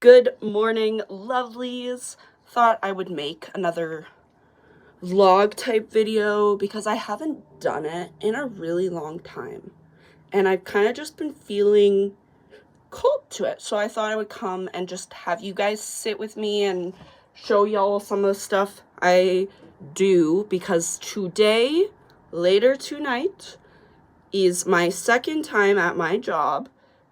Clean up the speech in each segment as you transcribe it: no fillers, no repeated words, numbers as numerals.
Good morning, lovelies. Thought I would make another vlog type video because I haven't done it in a really long time. And I've kind of just been feeling called to it. So I thought I would come and just have you guys sit with me and show y'all some of the stuff I do, because today, later tonight, is my second time at my job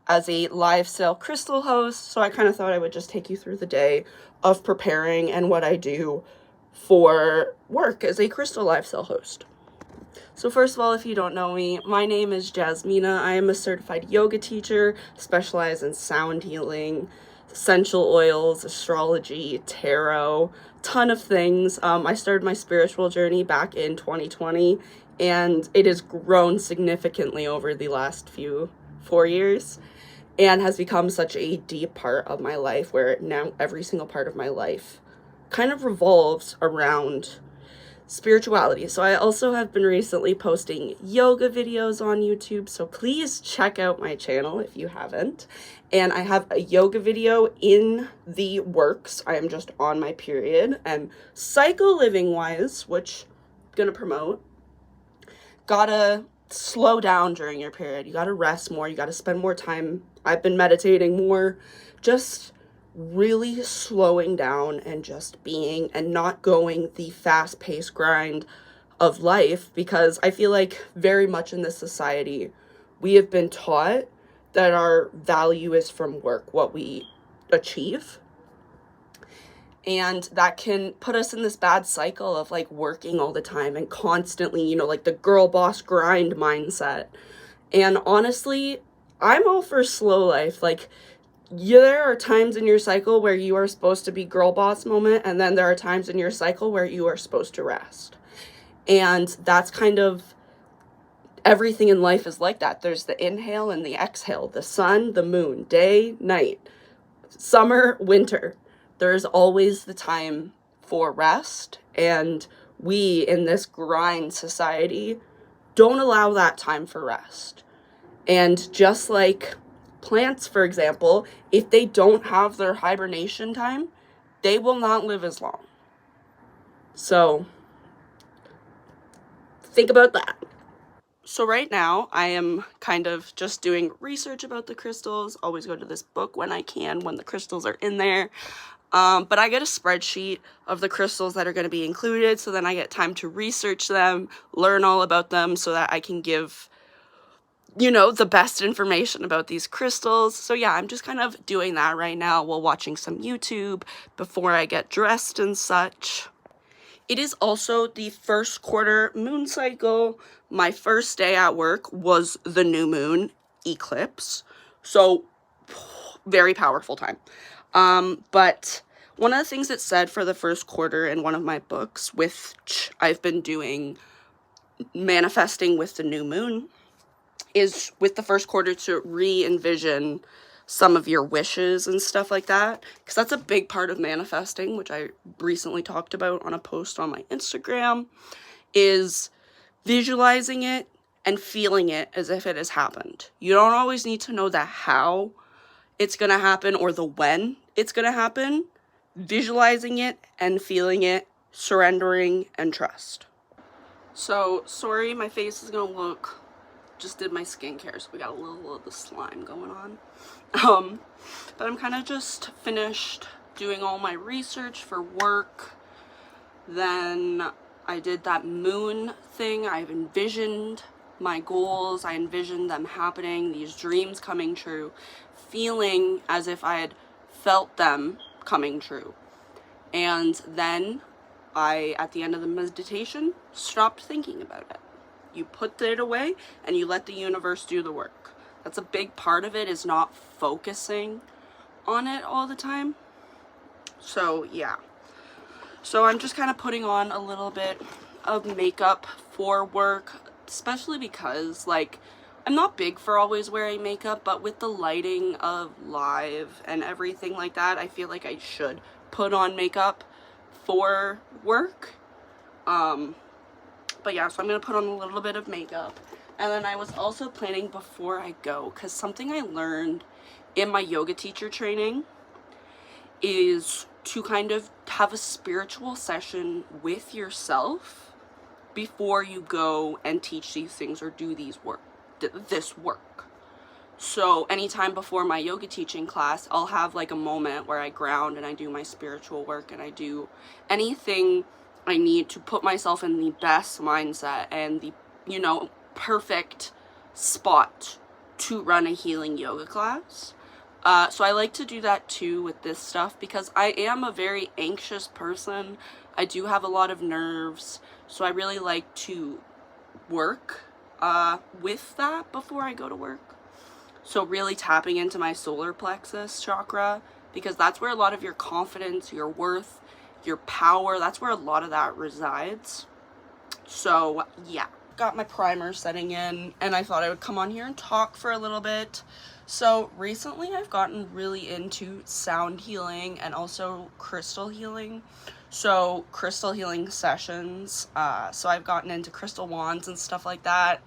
as a live sale crystal host, so I kind of thought I would just take you through the day of preparing and what I do for work as a crystal live sale host. So first of all, if you don't know me, my name is Jasmina. I am a certified yoga teacher, specialized in sound healing, essential oils, astrology, tarot, ton of things. I started my spiritual journey back in 2020, and it has grown significantly over the last 4 years and has become such a deep part of my life, where now every single part of my life kind of revolves around spirituality. So I also have been recently posting yoga videos on YouTube, so please check out my channel if you haven't. And I have a yoga video in the works. I am just on my period, and cycle living wise, which I'm gonna promote, gotta slow down during your period. You gotta rest more, you gotta spend more time. I've been meditating more, just really slowing down and just being, and not going the fast-paced grind of life, because I feel like very much in this society we have been taught that our value is from work, what we achieve, and that can put us in this bad cycle of like working all the time and constantly, like the girl boss grind mindset. And honestly, I'm all for slow life. Like, there are times in your cycle where you are supposed to be girl boss moment, and then there are times in your cycle where you are supposed to rest. And that's kind of everything in life is like that. There's the inhale and the exhale, the sun, the moon, day, night, summer, winter. There's always the time for rest, and we in this grind society don't allow that time for rest. And just like plants, for example, if they don't have their hibernation time, they will not live as long. So think about that. So right now I am kind of just doing research about the crystals. Always go to this book when I can, when the crystals are in there. But I get a spreadsheet of the crystals that are going to be included, so then I get time to research them, learn all about them, so that I can give the best information about these crystals. So yeah, I'm just kind of doing that right now while watching some YouTube before I get dressed and such. It is also the first quarter moon cycle. My first day at work was the new moon eclipse, so very powerful time. But one of the things it said for the first quarter in one of my books, which I've been doing manifesting with the new moon, is with the first quarter to re-envision some of your wishes and stuff like that, because that's a big part of manifesting, which I recently talked about on a post on my Instagram, is visualizing it and feeling it as if it has happened. You don't always need to know the how it's going to happen or the when it's going to happen. Visualizing it and feeling it, surrendering, and trust. So, sorry, my face is going to look, just did my skincare, so we got a little of the slime going on. But I'm kind of just finished doing all my research for work. Then I did that moon thing. I've envisioned my goals. I envisioned them happening, these dreams coming true, feeling as if I had felt them coming true. And then I, at the end of the meditation, stopped thinking about it. You put it away and you let the universe do the work. That's a big part of it, is not focusing on it all the time. So yeah. So I'm just kind of putting on a little bit of makeup for work, especially because, like, I'm not big for always wearing makeup, but with the lighting of live and everything like that, I feel like I should put on makeup for work. But yeah, so I'm going to put on a little bit of makeup. And then I was also planning before I go, because something I learned in my yoga teacher training is to kind of have a spiritual session with yourself before you go and teach these things or do this work. So anytime before my yoga teaching class, I'll have like a moment where I ground and I do my spiritual work and I do anything I need to put myself in the best mindset and the, perfect spot to run a healing yoga class. So I like to do that too with this stuff because I am a very anxious person. I do have a lot of nerves, so I really like to work with that before I go to work. So really tapping into my solar plexus chakra, because that's where a lot of your confidence, your worth, your power, that's where a lot of that resides. So yeah, got my primer setting in, and I thought I would come on here and talk for a little bit. So recently I've gotten really into sound healing and also crystal healing. So crystal healing sessions, so I've gotten into crystal wands and stuff like that.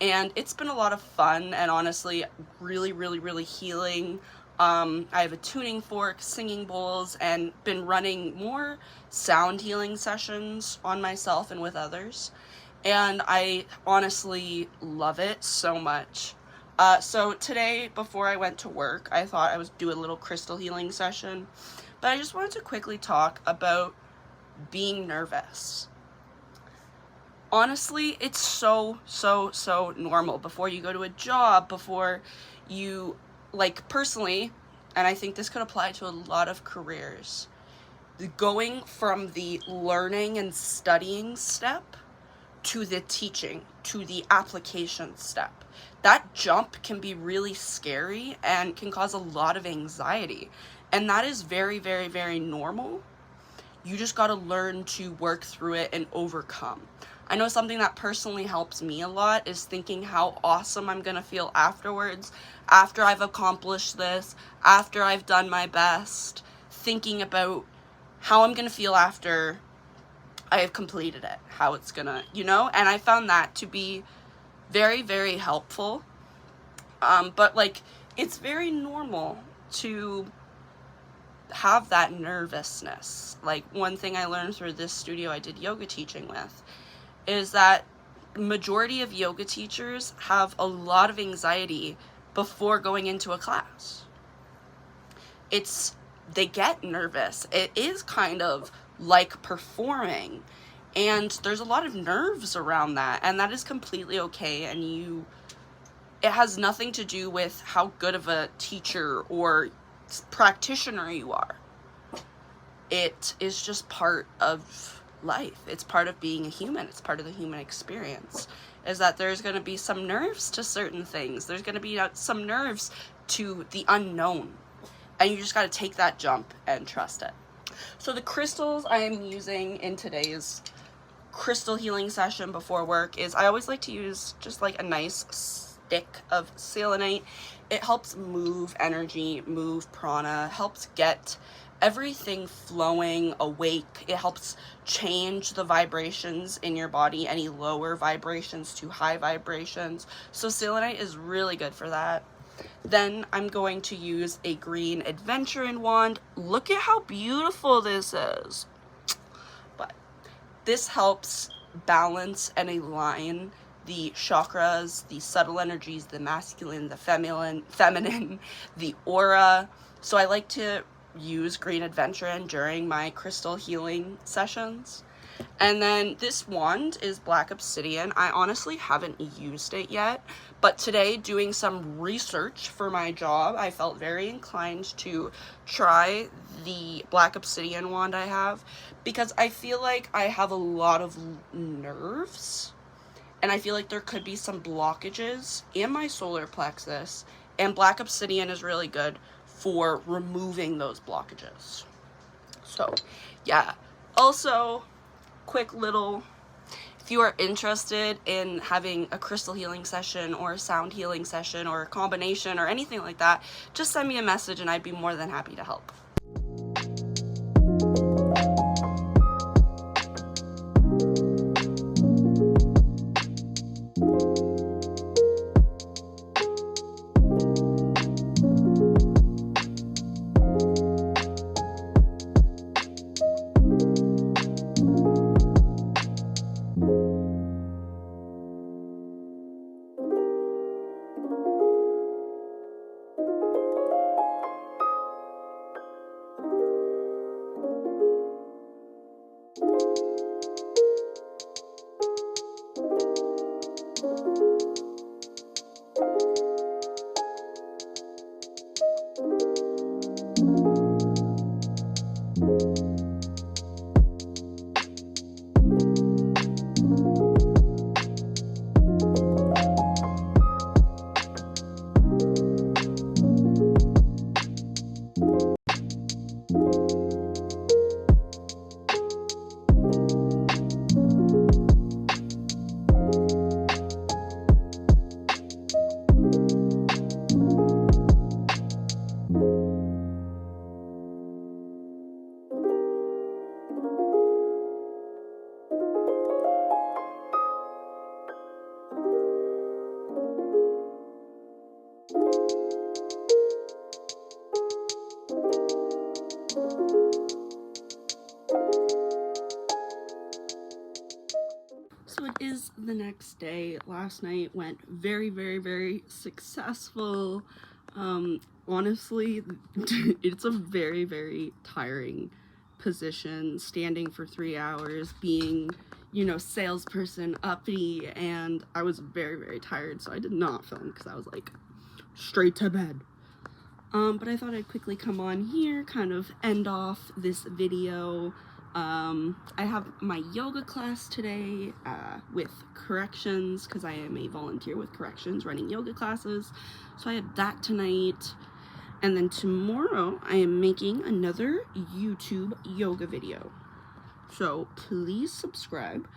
And it's been a lot of fun and honestly really, really, really healing. I have a tuning fork, singing bowls, and been running more sound healing sessions on myself and with others. And I honestly love it so much. So today, before I went to work, I thought I would do a little crystal healing session. But I just wanted to quickly talk about being nervous. Honestly, it's so normal. Before you go to a job, before you, personally, and I think this could apply to a lot of careers, going from the learning and studying step to the teaching, to the application step. That jump can be really scary and can cause a lot of anxiety. And that is very, very, very normal. You just got to learn to work through it and overcome. I know something that personally helps me a lot is thinking how awesome I'm going to feel afterwards, after I've accomplished this, after I've done my best, thinking about how I'm going to feel after I have completed it, how it's going to, and I found that to be very, very helpful. But it's very normal to have that nervousness. One thing I learned through this studio I did yoga teaching with is that majority of yoga teachers have a lot of anxiety before going into a class. They get nervous. It is kind of like performing, and there's a lot of nerves around that, and that is completely okay. And it has nothing to do with how good of a teacher or practitioner you are. It is just part of life. It's part of being a human. It's part of the human experience, is that there's going to be some nerves to certain things. There's going to be some nerves to the unknown, and you just got to take that jump and trust it. So the crystals I am using in today's crystal healing session before work is, I always like to use just a nice stick of selenite. It helps move energy, move prana, helps get everything flowing, awake. It helps change the vibrations in your body, any lower vibrations to high vibrations. So selenite is really good for that. Then I'm going to use a green adventuring wand. Look at how beautiful this is. But this helps balance and align the chakras, the subtle energies, the masculine, the feminine, the aura. So I like to use green adventuring during my crystal healing sessions. And then this wand is black obsidian. I honestly haven't used it yet, but today, doing some research for my job, I felt very inclined to try the black obsidian wand I have, because I feel like I have a lot of nerves, and I feel like there could be some blockages in my solar plexus, and black obsidian is really good for removing those blockages. So yeah, also quick little, if you are interested in having a crystal healing session or a sound healing session or a combination or anything like that, just send me a message and I'd be more than happy to help. So it is the next day. Last night went very, very, very successful. Honestly, it's a very, very tiring position, standing for 3 hours, being, you know, salesperson, uppity, and I was very, very tired, so I did not film because I was like straight to bed. But I thought I'd quickly come on here, kind of end off this video. I have my yoga class today with corrections, because I am a volunteer with corrections running yoga classes. So I have that tonight. And then tomorrow I am making another YouTube yoga video. So please subscribe.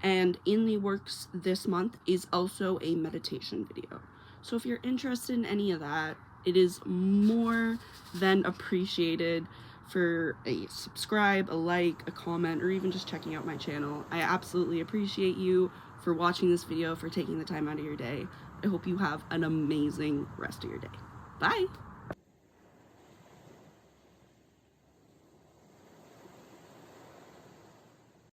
And in the works this month is also a meditation video. So if you're interested in any of that, it is more than appreciated for a subscribe, a like, a comment, or even just checking out my channel. I absolutely appreciate you for watching this video, for taking the time out of your day. I hope you have an amazing rest of your day. Bye!